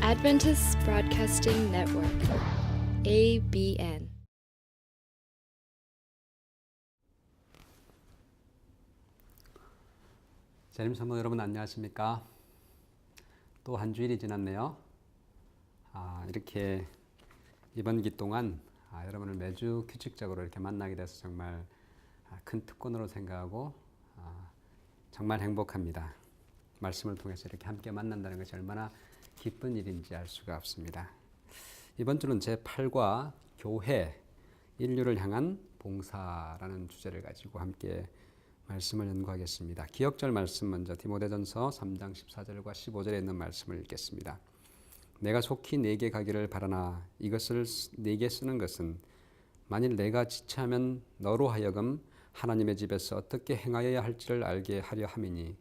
Adventist Broadcasting Network, ABN. 재림 성도 여러분 안녕하십니까? 또 한 주일이 지났네요. 이렇게 이번 기 동안 여러분을 매주 규칙적으로 이렇게 만나게 돼서 정말 큰 특권으로 생각하고 정말 행복합니다. 말씀을 통해서 이렇게 함께 만난다는 것이 얼마나 기쁜 일인지 알 수가 없습니다. 이번 주는 제8과 교회, 인류를 향한 봉사라는 주제를 가지고 함께 말씀을 연구하겠습니다. 기억절 말씀 먼저 디모데전서 3장 14절과 15절에 있는 말씀을 읽겠습니다. 내가 속히 네게 가기를 바라나 이것을 네게 쓰는 것은 만일 내가 지체하면 너로 하여금 하나님의 집에서 어떻게 행하여야 할지를 알게 하려 함이니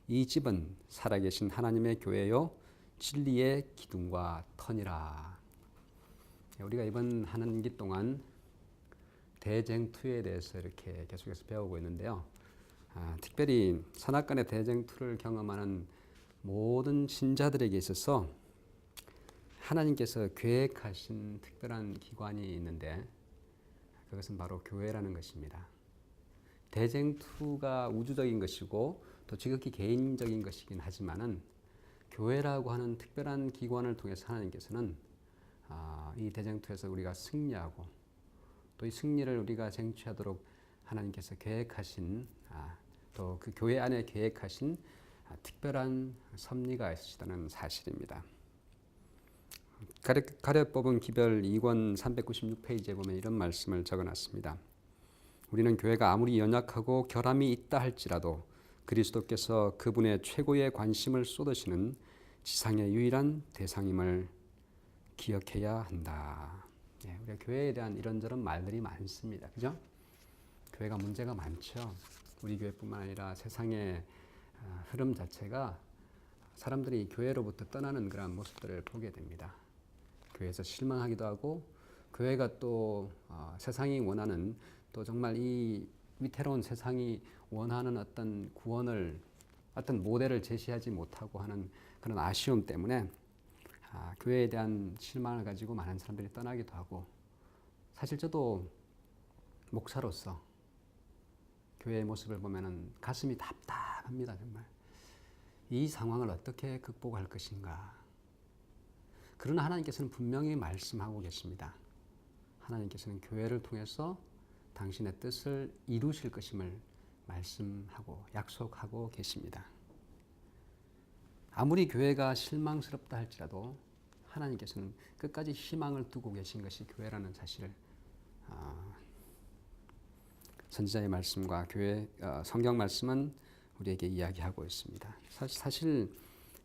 이 집은 살아계신 하나님의 교회요 진리의 기둥과 터니라. 우리가 이번 한 학기 동안 대쟁투에 대해서 이렇게 계속해서 배우고 있는데요. 특별히 선악간의 대쟁투를 경험하는 모든 신자들에게 있어서 하나님께서 계획하신 특별한 기관이 있는데 그것은 바로 교회라는 것입니다. 대쟁투가 우주적인 것이고 또 지극히 개인적인 것이긴 하지만은 교회라고 하는 특별한 기관을 통해서 하나님께서는 이 대쟁투에서 우리가 승리하고 또 이 승리를 우리가 쟁취하도록 하나님께서 계획하신 또 그 교회 안에 계획하신 특별한 섭리가 있으시다는 사실입니다. 가려 뽑은 기별 2권 396페이지에 보면 이런 말씀을 적어놨습니다. 우리는 교회가 아무리 연약하고 결함이 있다 할지라도 그리스도께서 그분의 최고의 관심을 쏟으시는 지상의 유일한 대상임을 기억해야 한다. 우리가 교회에 대한 이런저런 말들이 많습니다. 그죠? 교회가 문제가 많죠. 우리 교회뿐만 아니라 세상의 흐름 자체가 사람들이 교회로부터 떠나는 그런 모습들을 보게 됩니다. 교회에서 실망하기도 하고 교회가 또 세상이 원하는 또 정말 이 위태로운 세상이 원하는 어떤 구원을 어떤 모델을 제시하지 못하고 하는 그런 아쉬움 때문에 교회에 대한 실망을 가지고 많은 사람들이 떠나기도 하고 사실 저도 목사로서 교회의 모습을 보면은 가슴이 답답합니다. 정말 이 상황을 어떻게 극복할 것인가. 그러나 하나님께서는 분명히 말씀하고 계십니다. 하나님께서는 교회를 통해서 당신의 뜻을 이루실 것임을 말씀하고 약속하고 계십니다. 아무리 교회가 실망스럽다 할지라도 하나님께서는 끝까지 희망을 두고 계신 것이 교회라는 사실을 선지자의 말씀과 교회 성경 말씀은 우리에게 이야기하고 있습니다. 사실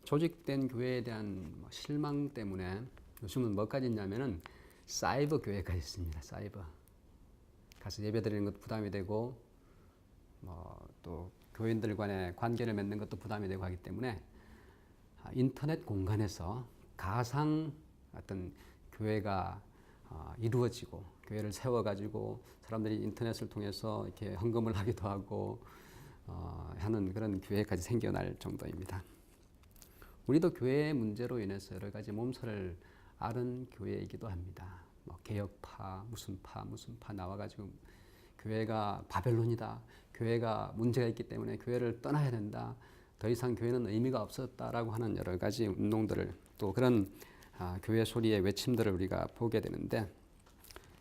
조직된 교회에 대한 실망 때문에 요즘은 뭐까지 있냐면은 사이버 교회가 있습니다. 사이버 가서 예배드리는 것도 부담이 되고 또 교인들 간의 관계를 맺는 것도 부담이 되고 하기 때문에 인터넷 공간에서 가상 어떤 교회가 이루어지고 교회를 세워가지고 사람들이 인터넷을 통해서 이렇게 헌금을 하기도 하고 하는 그런 교회까지 생겨날 정도입니다. 우리도 교회의 문제로 인해서 여러 가지 몸살을 앓은 교회이기도 합니다. 개혁파, 무슨 파 나와가지고 교회가 바벨론이다. 교회가 문제가 있기 때문에 교회를 떠나야 된다. 더 이상 교회는 의미가 없었다라고 하는 여러 가지 운동들을 또 그런 교회 소리의 외침들을 우리가 보게 되는데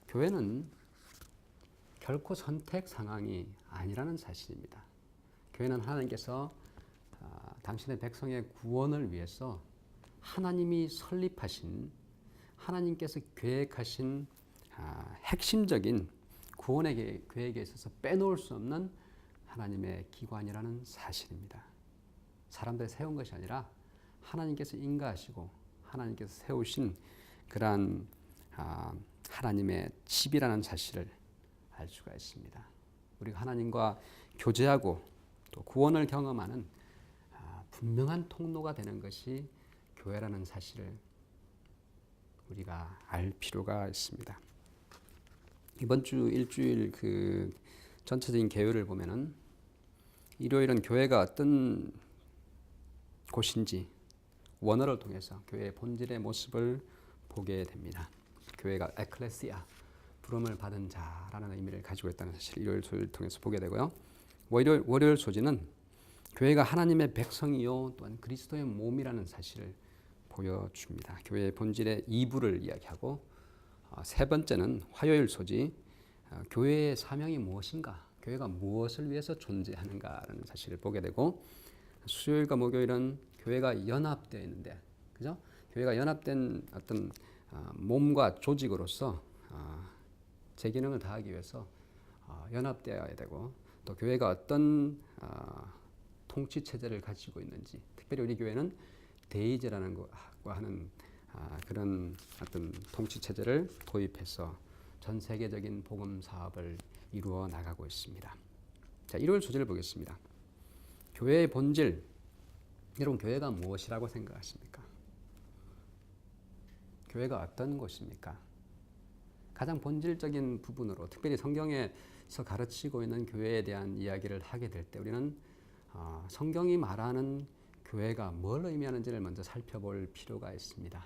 교회는 결코 선택 상황이 아니라는 사실입니다. 교회는 하나님께서 당신의 백성의 구원을 위해서 하나님이 설립하신 하나님께서 계획하신 핵심적인 구원의 계획에 있어서 빼놓을 수 없는 하나님의 기관이라는 사실입니다. 사람들이 세운 것이 아니라 하나님께서 인가하시고 하나님께서 세우신 그러한 하나님의 집이라는 사실을 알 수가 있습니다. 우리가 하나님과 교제하고 또 구원을 경험하는 분명한 통로가 되는 것이 교회라는 사실을 우리가 알 필요가 있습니다. 이번 주 일주일 그 전체적인 계율을 보면은 일요일은 교회가 어떤 곳인지, 원어를 통해서 교회의 본질의 모습을 보게 됩니다. 교회가 에클레시아, 부름을 받은 자라는 의미를 가지고 있다는 사실 일요일 소리를 통해서 보게 되고요. 월요일 소지는 교회가 하나님의 백성이요 또한 그리스도의 몸이라는 사실을 보여줍니다. 교회의 본질의 이부를 이야기하고 세 번째는 화요일 소지, 교회의 사명이 무엇인가, 교회가 무엇을 위해서 존재하는가라는 사실을 보게 되고, 수요일과 목요일은 교회가 연합되어 있는데, 그죠? 교회가 연합된 어떤 몸과 조직으로서 제 기능을 다하기 위해서 연합되어야 되고, 또 교회가 어떤 통치 체제를 가지고 있는지, 특별히 우리 교회는 대의제라는 것과 하는 그런 어떤 통치 체제를 도입해서 전 세계적인 복음 사업을 이루어 나가고 있습니다. 자, 일요일 소재를 보겠습니다. 교회의 본질, 여러분 교회가 무엇이라고 생각하십니까? 교회가 어떤 곳입니까? 가장 본질적인 부분으로 특별히 성경에서 가르치고 있는 교회에 대한 이야기를 하게 될 때 우리는 성경이 말하는 교회가 뭘 의미하는지를 먼저 살펴볼 필요가 있습니다.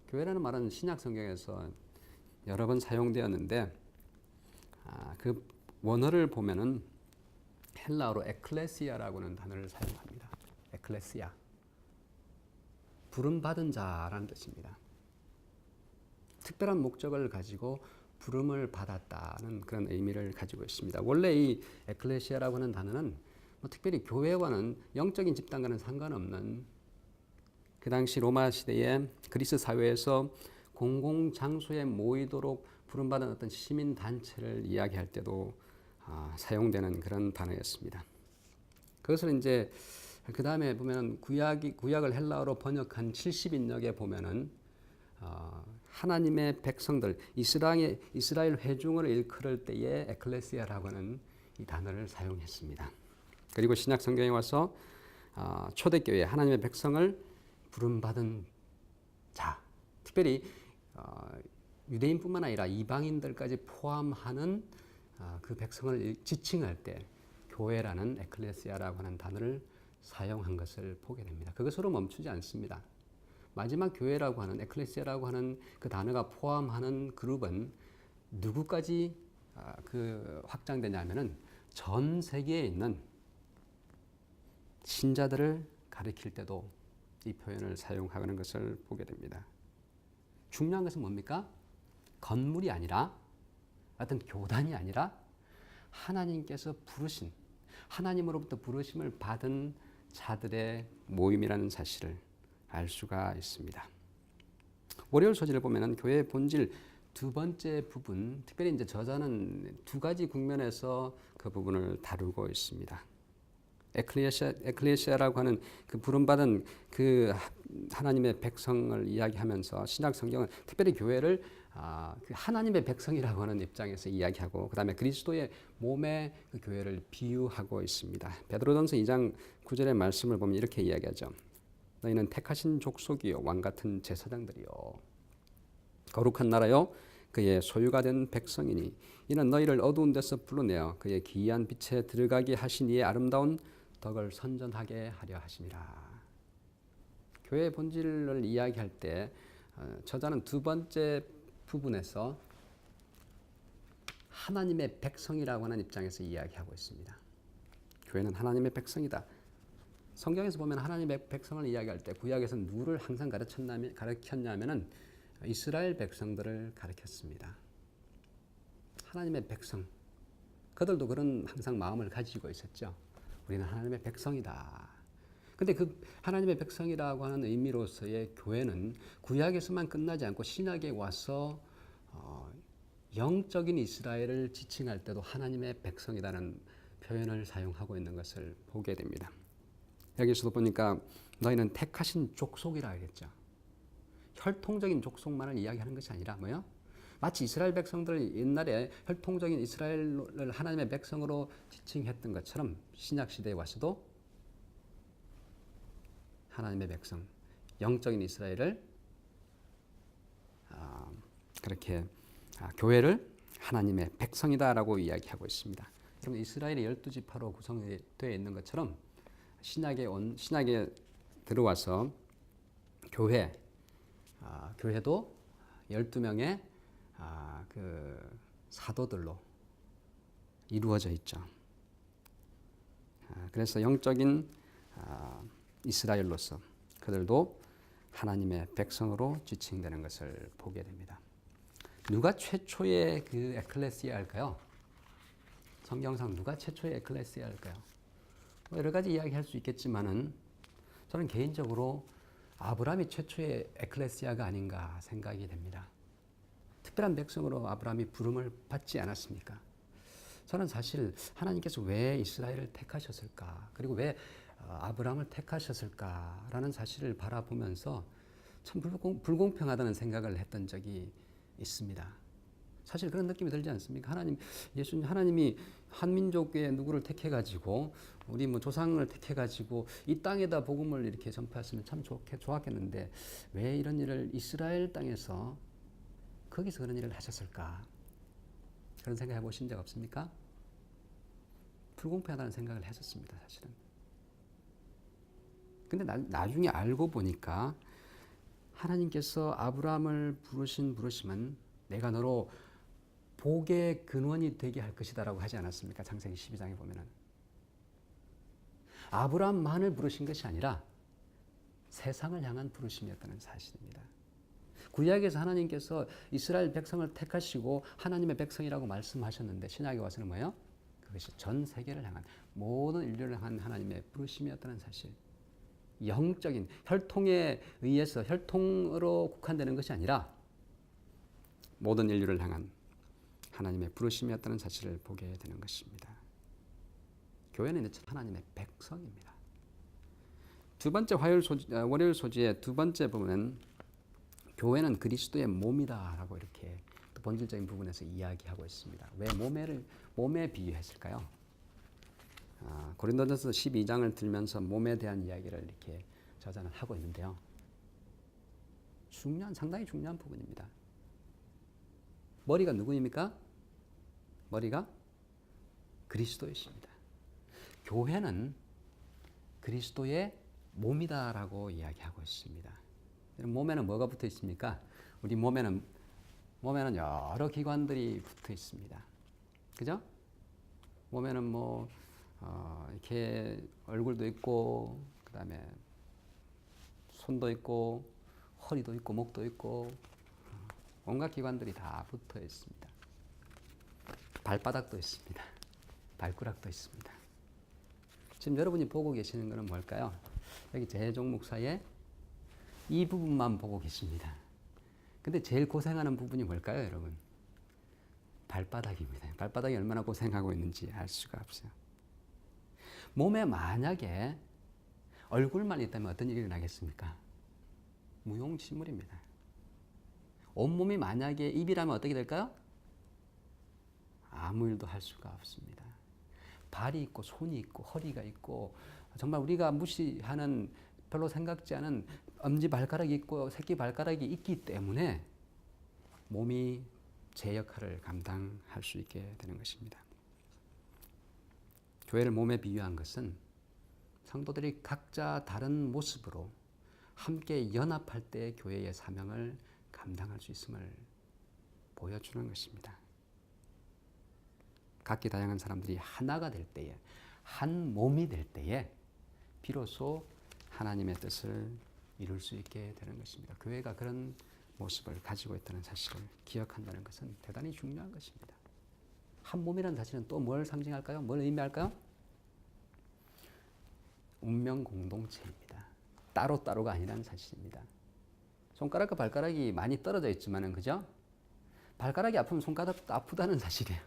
교회라는 말은 신약 성경에서 여러 번 사용되었는데 그 원어를 보면은 헬라어로 에클레시아라고는 단어를 사용합니다. 에클레시아, 부름받은 자라는 뜻입니다. 특별한 목적을 가지고 부름을 받았다는 그런 의미를 가지고 있습니다. 원래 이 에클레시아라고 하는 단어는 특별히 교회와는 영적인 집단과는 상관없는 그 당시 로마 시대의 그리스 사회에서 공공장소에 모이도록 부름받은 어떤 시민단체를 이야기할 때도 사용되는 그런 단어였습니다. 그것을 이제 그 다음에 보면 구약을 헬라어로 번역한 70인역에 보면은 하나님의 백성들, 이스라엘 회중을 일컬을 때에 에클레시아라고 하는 이 단어를 사용했습니다. 그리고 신약 성경에 와서 초대교회 하나님의 백성을 부름받은 자, 특별히 유대인뿐만 아니라 이방인들까지 포함하는 그 백성을 지칭할 때 교회라는 에클레시아라고 하는 단어를 사용한 것을 보게 됩니다. 그것으로 멈추지 않습니다. 마지막 교회라고 하는 에클레시아라고 하는 그 단어가 포함하는 그룹은 누구까지 확장되냐면은 전 세계에 있는 신자들을 가리킬 때도 이 표현을 사용하는 것을 보게 됩니다. 중요한 것은 뭡니까? 건물이 아니라 어떤 교단이 아니라 하나님께서 부르신, 하나님으로부터 부르심을 받은 자들의 모임이라는 사실을 알 수가 있습니다. 월요일 소지를 보면은 교회의 본질 두 번째 부분, 특별히 이제 저자는 두 가지 국면에서 그 부분을 다루고 있습니다. 에클레시아라고 하는 그 부름받은 그 하나님의 백성을 이야기하면서 신약 성경은 특별히 교회를 그 하나님의 백성이라고 하는 입장에서 이야기하고, 그 다음에 그리스도의 몸의 그 교회를 비유하고 있습니다. 베드로전서 2장 9절의 말씀을 보면 이렇게 이야기하죠. 너희는 택하신 족속이요 왕 같은 제사장들이요 거룩한 나라요 그의 소유가 된 백성이니 이는 너희를 어두운 데서 불러내어 그의 기이한 빛에 들어가게 하신 이의 아름다운 덕을 선전하게 하려 하심이라. 교회의 본질을 이야기할 때 저자는 두 번째 부분에서 하나님의 백성이라고 하는 입장에서 이야기하고 있습니다. 교회는 하나님의 백성이다. 성경에서 보면 하나님의 백성을 이야기할 때 구약에서는 누구를 항상 가르쳤냐면은 이스라엘 백성들을 가르쳤습니다. 하나님의 백성, 그들도 그런 항상 마음을 가지고 있었죠. 우리는 하나님의 백성이다. 근데 그 하나님의 백성이라고 하는 의미로서의 교회는 구약에서만 끝나지 않고 신약에 와서 영적인 이스라엘을 지칭할 때도 하나님의 백성이라는 표현을 사용하고 있는 것을 보게 됩니다. 여기서도 보니까 너희는 택하신 족속이라 하겠죠. 혈통적인 족속만을 이야기하는 것이 아니라 뭐요? 마치 이스라엘 백성들 옛날에 혈통적인 이스라엘을 하나님의 백성으로 지칭했던 것처럼 신약 시대에 와서도 하나님의 백성, 영적인 이스라엘을 그렇게 교회를 하나님의 백성이다라고 이야기하고 있습니다. 그럼 이스라엘의 12지파로 구성되어 있는 것처럼 신약에 들어와서 교회도 12명의 그 사도들로 이루어져 있죠. 그래서 영적인 이스라엘로서 그들도 하나님의 백성으로 지칭되는 것을 보게 됩니다. 누가 최초의 그 에클레시아일까요? 성경상 누가 최초의 에클레시아일까요? 여러 가지 이야기할 수 있겠지만은 저는 개인적으로 아브라함이 최초의 에클레시아가 아닌가 생각이 됩니다. 특별한 백성으로 아브라함이 부름을 받지 않았습니까? 저는 사실 하나님께서 왜 이스라엘을 택하셨을까? 그리고 왜 아브라함을 택하셨을까라는 사실을 바라보면서 참 불공평하다는 생각을 했던 적이 있습니다. 사실 그런 느낌이 들지 않습니까? 하나님이 한민족의 누구를 택해가지고 우리 뭐 조상을 택해가지고 이 땅에다 복음을 이렇게 전파했으면 참 좋았겠는데 왜 이런 일을 이스라엘 땅에서 거기서 그런 일을 하셨을까? 그런 생각 해보신 적 없습니까? 불공평하다는 생각을 했었습니다, 사실은. 근데 나중에 알고 보니까 하나님께서 아브라함을 부르심은 내가 너로 복의 근원이 되게 할 것이다라고 하지 않았습니까? 창세기 12장에 보면은. 아브라함만을 부르신 것이 아니라 세상을 향한 부르심이었다는 사실입니다. 구약에서 하나님께서 이스라엘 백성을 택하시고 하나님의 백성이라고 말씀하셨는데 신약에 와서는 뭐예요? 그것이 전 세계를 향한 모든 인류를 향한 하나님의 부르심이었다는 사실. 영적인 혈통에 의해서 혈통으로 국한되는 것이 아니라 모든 인류를 향한 하나님의 부르심이었다는 사실을 보게 되는 것입니다. 교회는 하나님의 백성입니다. 두 번째 월요일 소지의 두 번째 부분은 교회는 그리스도의 몸이다라고 이렇게 본질적인 부분에서 이야기하고 있습니다. 왜 몸에 비유했을까요? 고린도전서 12장을 들면서 몸에 대한 이야기를 이렇게 저자는 하고 있는데요. 상당히 중요한 부분입니다. 머리가 누구입니까? 머리가 그리스도이십니다. 교회는 그리스도의 몸이다라고 이야기하고 있습니다. 몸에는 뭐가 붙어 있습니까? 우리 몸에는 여러 기관들이 붙어 있습니다. 그죠? 몸에는 이렇게 얼굴도 있고, 그 다음에 손도 있고, 허리도 있고, 목도 있고, 온갖 기관들이 다 붙어 있습니다. 발바닥도 있습니다. 발가락도 있습니다. 지금 여러분이 보고 계시는 것은 뭘까요? 여기 재종 목사의 이 부분만 보고 계십니다. 근데 제일 고생하는 부분이 뭘까요, 여러분? 발바닥입니다. 발바닥이 얼마나 고생하고 있는지 알 수가 없어요. 몸에 만약에 얼굴만 있다면 어떤 일이 일어나겠습니까? 무용지물입니다. 온몸이 만약에 입이라면 어떻게 될까요? 아무 일도 할 수가 없습니다. 발이 있고 손이 있고 허리가 있고 정말 우리가 무시하는 별로 생각지 않은 엄지발가락이 있고 새끼발가락이 있기 때문에 몸이 제 역할을 감당할 수 있게 되는 것입니다. 교회를 몸에 비유한 것은 성도들이 각자 다른 모습으로 함께 연합할 때 교회의 사명을 감당할 수 있음을 보여주는 것입니다. 각기 다양한 사람들이 하나가 될 때에, 한 몸이 될 때에 비로소 하나님의 뜻을 이룰 수 있게 되는 것입니다. 교회가 그런 모습을 가지고 있다는 사실을 기억한다는 것은 대단히 중요한 것입니다. 한 몸이라는 사실은 또 뭘 상징할까요? 뭘 의미할까요? 운명 공동체입니다. 따로따로가 아니라는 사실입니다. 손가락과 발가락이 많이 떨어져 있지만은, 그죠? 발가락이 아프면 손가락도 아프다는 사실이에요.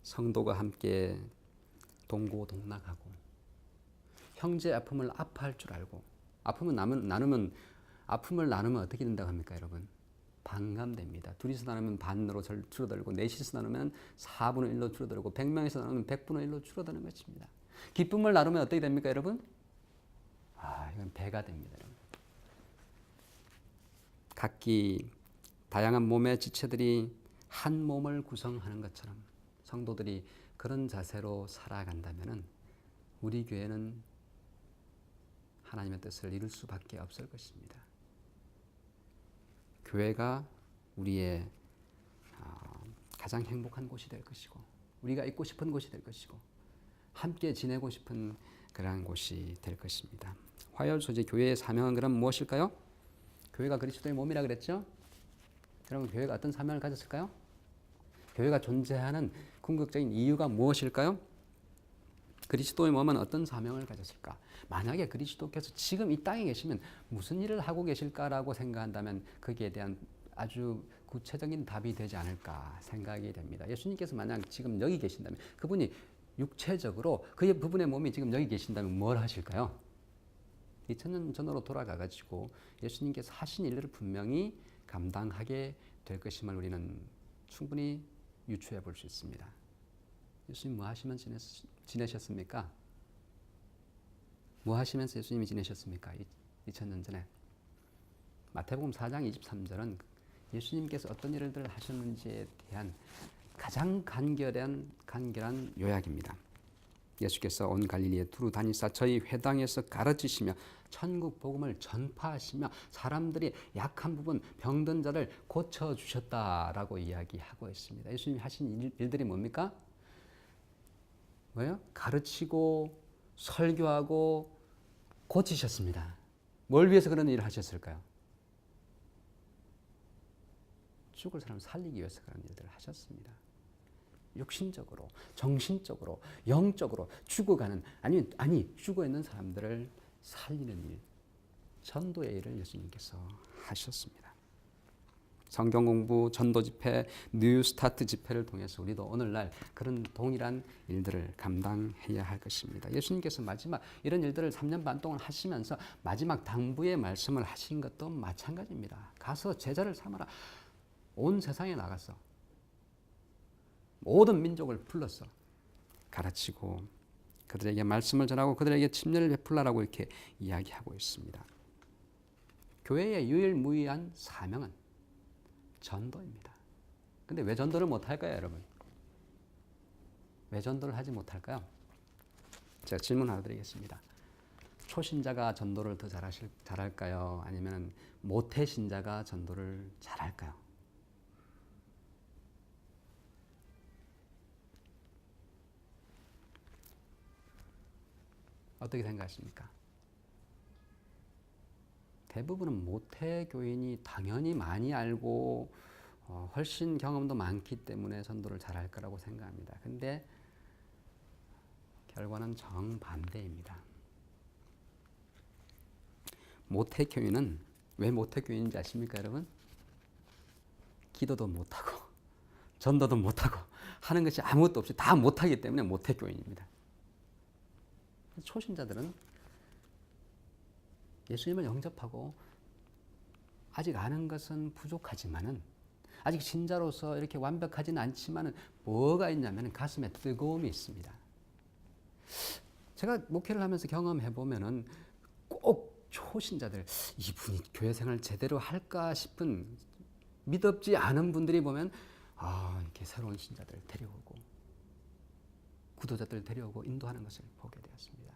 성도가 함께 동고동락하고 형제 아픔을 아파할 줄 알고 아픔을 나누면 어떻게 된다고 합니까, 여러분? 반감됩니다. 둘이서 나누면 반으로 줄어들고 넷이서 나누면 4분의 1로 줄어들고 100명에서 나누면 100분의 1로 줄어드는 것입니다. 기쁨을 나누면 어떻게 됩니까, 여러분? 이건 배가 됩니다, 여러분. 각기 다양한 몸의 지체들이 한 몸을 구성하는 것처럼 성도들이 그런 자세로 살아간다면은 우리 교회는 하나님의 뜻을 이룰 수밖에 없을 것입니다. 교회가 우리의 가장 행복한 곳이 될 것이고 우리가 있고 싶은 곳이 될 것이고 함께 지내고 싶은 그러한 곳이 될 것입니다. 화요일소재 교회의 사명은 그럼 무엇일까요? 교회가 그리스도의 몸이라 그랬죠? 여러분 교회가 어떤 사명을 가졌을까요? 교회가 존재하는 궁극적인 이유가 무엇일까요? 그리스도의 몸은 어떤 사명을 가졌을까? 만약에 그리스도께서 지금 이 땅에 계시면 무슨 일을 하고 계실까라고 생각한다면 거기에 대한 아주 구체적인 답이 되지 않을까 생각이 됩니다. 예수님께서 만약 지금 여기 계신다면 그분이 육체적으로 그분의 몸이 지금 여기 계신다면 뭘 하실까요? 2000년 전으로 돌아가가지고 예수님께서 하신 일들을 분명히 감당하게 될 것임을 우리는 충분히 유추해 볼 수 있습니다. 예수님 뭐 하시면 지내셨습니까? 뭐 하시면서 예수님이 지내셨습니까? 2000년 전에. 마태복음 4장 23절은 예수님께서 어떤 일들을 하셨는지에 대한 가장 간결한 요약입니다. 예수께서 온 갈릴리에 두루 다니사 저희 회당에서 가르치시며 천국 복음을 전파하시며 사람들이 약한 부분 병든 자를 고쳐주셨다라고 이야기하고 있습니다. 예수님이 하신 일들이 뭡니까? 뭐예요? 가르치고 설교하고 고치셨습니다. 뭘 위해서 그런 일을 하셨을까요? 죽을 사람 살리기 위해서 그런 일들을 하셨습니다. 육신적으로, 정신적으로, 영적으로 죽어가는 죽어 있는 사람들을 살리는 일, 전도의 일을 예수님께서 하셨습니다. 성경 공부, 전도 집회, 뉴 스타트 집회를 통해서 우리도 오늘날 그런 동일한 일들을 감당해야 할 것입니다. 예수님께서 마지막 이런 일들을 3년 반 동안 하시면서 마지막 당부의 말씀을 하신 것도 마찬가지입니다. 가서 제자를 삼아라. 온 세상에 나가서 모든 민족을 불러서 가르치고 그들에게 말씀을 전하고 그들에게 침례를 베풀라라고 이렇게 이야기하고 있습니다. 교회의 유일무이한 사명은 전도입니다. 근데 왜 전도를 못할까요, 여러분? 왜 전도를 하지 못할까요? 제가 질문 하나 드리겠습니다. 초신자가 전도를 더 잘할까요? 아니면 모태신자가 전도를 잘할까요? 어떻게 생각하십니까? 대부분은 모태교인이 당연히 많이 알고 훨씬 경험도 많기 때문에 전도를 잘할 거라고 생각합니다. 근데 결과는 정반대입니다. 모태교인은 왜 모태교인인지 아십니까, 여러분? 기도도 못하고 전도도 못하고 하는 것이 아무것도 없이 다 못하기 때문에 모태교인입니다. 초신자들은 예수님을 영접하고 아직 아는 것은 부족하지만은 아직 신자로서 이렇게 완벽하지는 않지만은 뭐가 있냐면 가슴에 뜨거움이 있습니다. 제가 목회를 하면서 경험해 보면은 꼭 초신자들 이분이 교회 생활 제대로 할까 싶은 믿업지 않은 분들이 보면 이렇게 새로운 신자들 데려오고 구도자들 데려오고 인도하는 것을 보게 되었습니다.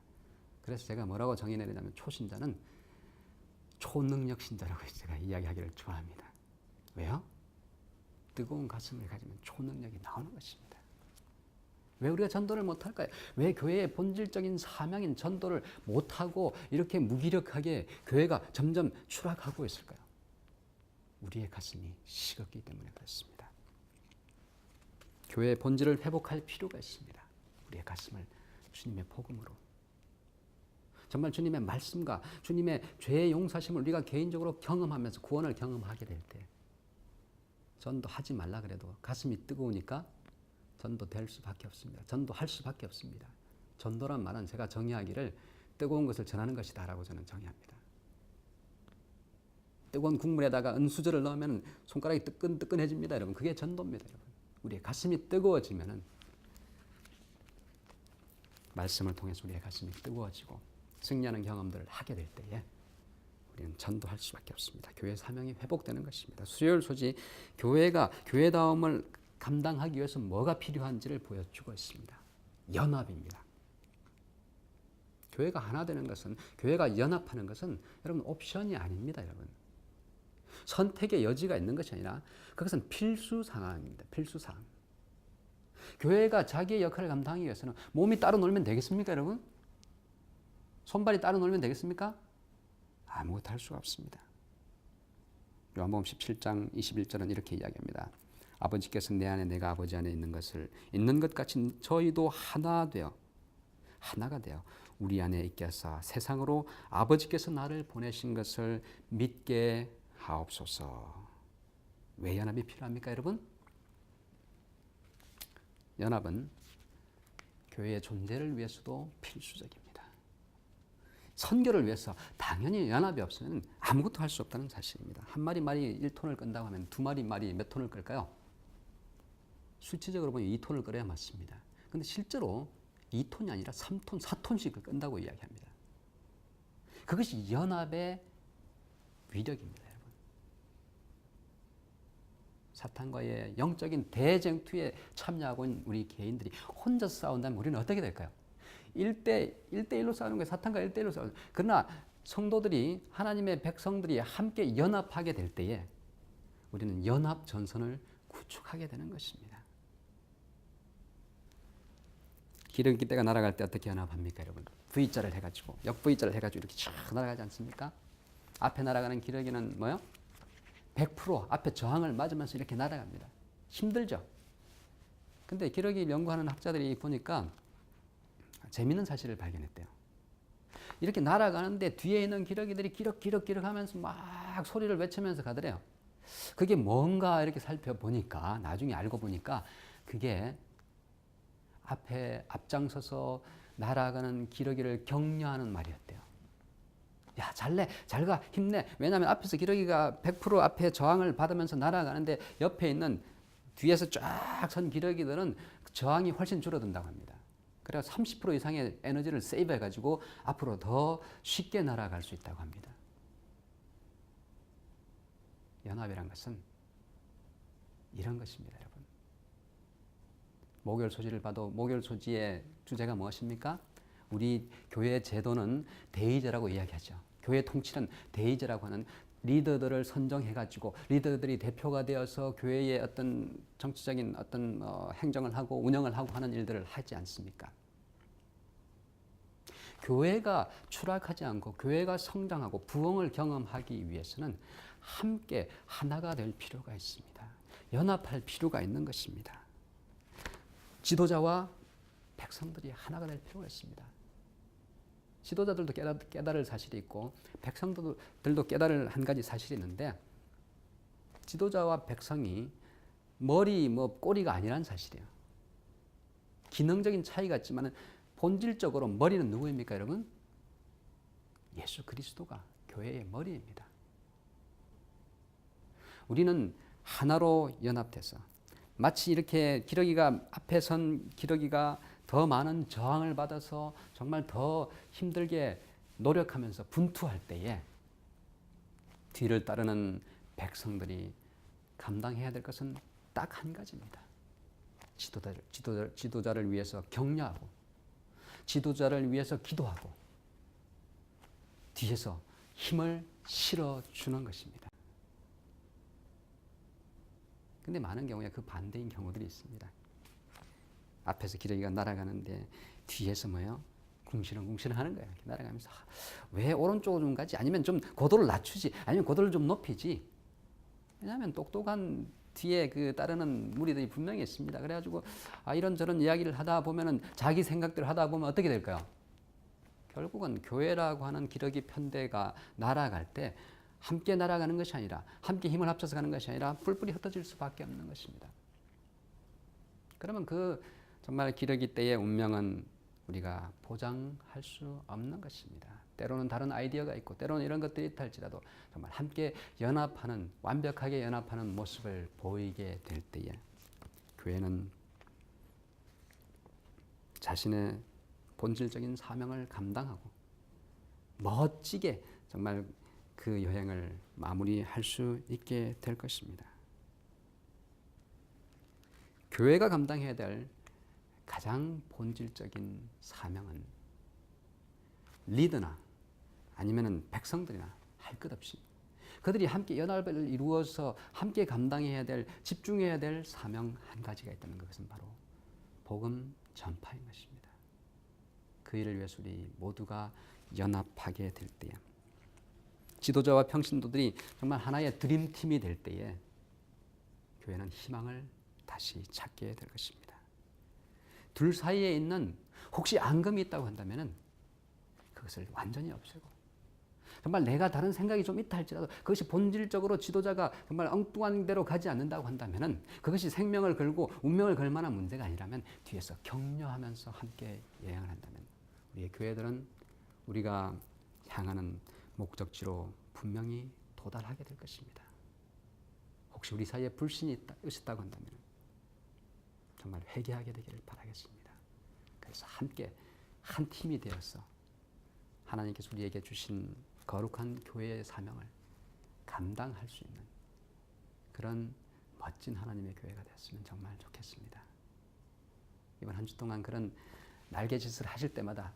그래서 제가 뭐라고 정의 내리냐면 초신자는 초능력 신자라고 제가 이야기하기를 좋아합니다. 왜요? 뜨거운 가슴을 가지면 초능력이 나오는 것입니다. 왜 우리가 전도를 못할까요? 왜 교회의 본질적인 사명인 전도를 못하고 이렇게 무기력하게 교회가 점점 추락하고 있을까요? 우리의 가슴이 식었기 때문에 그렇습니다. 교회의 본질을 회복할 필요가 있습니다. 우리의 가슴을 주님의 복음으로 정말 주님의 말씀과 주님의 죄의 용서심을 우리가 개인적으로 경험하면서 구원을 경험하게 될 때 전도하지 말라 그래도 가슴이 뜨거우니까 전도될 수밖에 없습니다. 전도할 수밖에 없습니다. 전도란 말은 제가 정의하기를 뜨거운 것을 전하는 것이다 라고 저는 정의합니다. 뜨거운 국물에다가 은수저를 넣으면 손가락이 뜨끈뜨끈해집니다. 여러분 그게 전도입니다. 여러분 우리의 가슴이 뜨거워지면은 말씀을 통해서 우리의 가슴이 뜨거워지고 승리하는 경험들을 하게 될 때에 우리는 전도할 수밖에 없습니다. 교회 사명이 회복되는 것입니다. 수요일 소지 교회가 교회다움을 감당하기 위해서 뭐가 필요한지를 보여주고 있습니다. 연합입니다. 교회가 하나 되는 것은, 교회가 연합하는 것은 여러분 옵션이 아닙니다. 여러분 선택의 여지가 있는 것이 아니라 그것은 필수 상황입니다. 필수 상황. 교회가 자기의 역할을 감당하기 위해서는 몸이 따로 놀면 되겠습니까, 여러분? 손발이 따로 놀면 되겠습니까? 아무것도 할 수가 없습니다. 요한복음 17장 21절은 이렇게 이야기합니다. 아버지께서 내 안에 내가 아버지 안에 있는 것을 있는 것 같이 저희도 하나가 되어 우리 안에 있게 하사 세상으로 아버지께서 나를 보내신 것을 믿게 하옵소서. 왜 연합이 필요합니까, 여러분? 연합은 교회의 존재를 위해서도 필수적입니다. 선교를 위해서 당연히 연합이 없으면 아무것도 할 수 없다는 사실입니다. 한 마리 말이 1톤을 끈다고 하면 두 마리 말이 몇 톤을 끌까요? 수치적으로 보면 2톤을 끌어야 맞습니다. 그런데 실제로 2톤이 아니라 3톤, 4톤씩 끈다고 이야기합니다. 그것이 연합의 위력입니다, 여러분. 사탄과의 영적인 대쟁투에 참여하고 있는 우리 개인들이 혼자 싸운다면 우리는 어떻게 될까요? 1대1로 싸우는 거예요. 사탄과 1대1로 싸우는 거예요. 그러나 성도들이, 하나님의 백성들이 함께 연합하게 될 때에 우리는 연합 전선을 구축하게 되는 것입니다. 기러기대가 날아갈 때 어떻게 연합합니까, 여러분? V자를 해가지고, 역-V자를 해가지고 이렇게 쫙 날아가지 않습니까? 앞에 날아가는 기러기는 뭐요? 100% 앞에 저항을 맞으면서 이렇게 날아갑니다. 힘들죠? 근데 기러기를 연구하는 학자들이 보니까 재미있는 사실을 발견했대요. 이렇게 날아가는데 뒤에 있는 기러기들이 기럭기럭 하면서 막 소리를 외치면서 가더래요. 그게 뭔가 이렇게 살펴보니까, 나중에 알고 보니까 그게 앞에 앞장서서 날아가는 기러기를 격려하는 말이었대요. 야, 잘내, 잘가, 힘내. 왜냐하면 앞에서 기러기가 100% 앞에 저항을 받으면서 날아가는데 옆에 있는 뒤에서 쫙 선 기러기들은 저항이 훨씬 줄어든다고 합니다. 그래서 30% 이상의 에너지를 세이브해가지고 앞으로 더 쉽게 날아갈 수 있다고 합니다. 연합이란 것은 이런 것입니다, 여러분. 목요일 소지를 봐도 목요일 소지의 주제가 무엇입니까? 우리 교회 제도는 대의제라고 이야기하죠. 교회 통치는 대의제라고 하는 리더들을 선정해가지고 리더들이 대표가 되어서 교회의 어떤 정치적인 어떤 행정을 하고 운영을 하고 하는 일들을 하지 않습니까? 교회가 추락하지 않고 교회가 성장하고 부흥을 경험하기 위해서는 함께 하나가 될 필요가 있습니다. 연합할 필요가 있는 것입니다. 지도자와 백성들이 하나가 될 필요가 있습니다. 지도자들도 깨달을 사실이 있고 백성들도 깨달을 한 가지 사실이 있는데, 지도자와 백성이 머리 꼬리가 아니란 사실이에요. 기능적인 차이가 있지만 본질적으로 머리는 누구입니까, 여러분? 예수 그리스도가 교회의 머리입니다. 우리는 하나로 연합돼서 마치 이렇게 기러기가 앞에 선 기러기가 더 많은 저항을 받아서 정말 더 힘들게 노력하면서 분투할 때에 뒤를 따르는 백성들이 감당해야 될 것은 딱 한 가지입니다. 지도자를 위해서 격려하고 지도자를 위해서 기도하고 뒤에서 힘을 실어주는 것입니다. 근데 많은 경우에 그 반대인 경우들이 있습니다. 앞에서 기러기가 날아가는데 뒤에서 뭐요? 궁시렁궁시렁 하는 거예요. 날아가면서 왜 오른쪽으로 좀 가지? 아니면 좀 고도를 낮추지? 아니면 고도를 좀 높이지? 왜냐하면 똑똑한 뒤에 그 따르는 무리들이 분명히 있습니다. 그래가지고 이런저런 이야기를 하다 보면은 자기 생각들을 하다 보면 어떻게 될까요? 결국은 교회라고 하는 기러기 편대가 날아갈 때 함께 날아가는 것이 아니라 함께 힘을 합쳐서 가는 것이 아니라 뿔뿔이 흩어질 수밖에 없는 것입니다. 그러면 그 정말 기러기 때의 운명은 우리가 보장할 수 없는 것입니다. 때로는 다른 아이디어가 있고 때로는 이런 것들이 있다 할지라도 정말 함께 연합하는, 완벽하게 연합하는 모습을 보이게 될 때에 교회는 자신의 본질적인 사명을 감당하고 멋지게 정말 그 여행을 마무리할 수 있게 될 것입니다. 교회가 감당해야 될 가장 본질적인 사명은 리더나 아니면은 백성들이나 할 것 없이 그들이 함께 연합을 이루어서 함께 감당해야 될, 집중해야 될 사명 한 가지가 있다는 그것은 바로 복음 전파인 것입니다. 그 일을 위해서 우리 모두가 연합하게 될 때에, 지도자와 평신도들이 정말 하나의 드림팀이 될 때에 교회는 희망을 다시 찾게 될 것입니다. 둘 사이에 있는 혹시 앙금이 있다고 한다면 그것을 완전히 없애고, 정말 내가 다른 생각이 좀 있다 할지라도 그것이 본질적으로 지도자가 정말 엉뚱한 대로 가지 않는다고 한다면, 그것이 생명을 걸고 운명을 걸 만한 문제가 아니라면 뒤에서 격려하면서 함께 여행을 한다면 우리의 교회들은 우리가 향하는 목적지로 분명히 도달하게 될 것입니다. 혹시 우리 사이에 불신이 있었다고 한다면 정말 회개하게 되기를 바라겠습니다. 그래서 함께 한 팀이 되어서 하나님께서 우리에게 주신 거룩한 교회의 사명을 감당할 수 있는 그런 멋진 하나님의 교회가 되었으면 정말 좋겠습니다. 이번 한 주 동안 그런 날개짓을 하실 때마다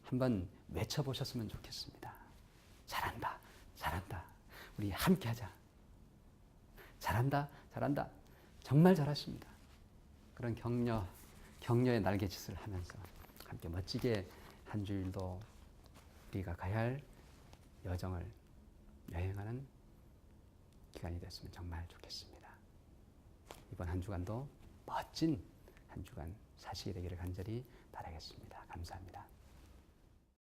한번 외쳐보셨으면 좋겠습니다. 잘한다, 잘한다. 우리 함께 하자. 잘한다, 잘한다. 정말 잘하십니다. 그런 격려의 날개짓을 하면서 함께 멋지게 한 주일도 우리가 가야 할 여정을 여행하는 기간이 됐으면 정말 좋겠습니다. 이번 한 주간도 멋진 한 주간 사시게 되기를 간절히 바라겠습니다. 감사합니다.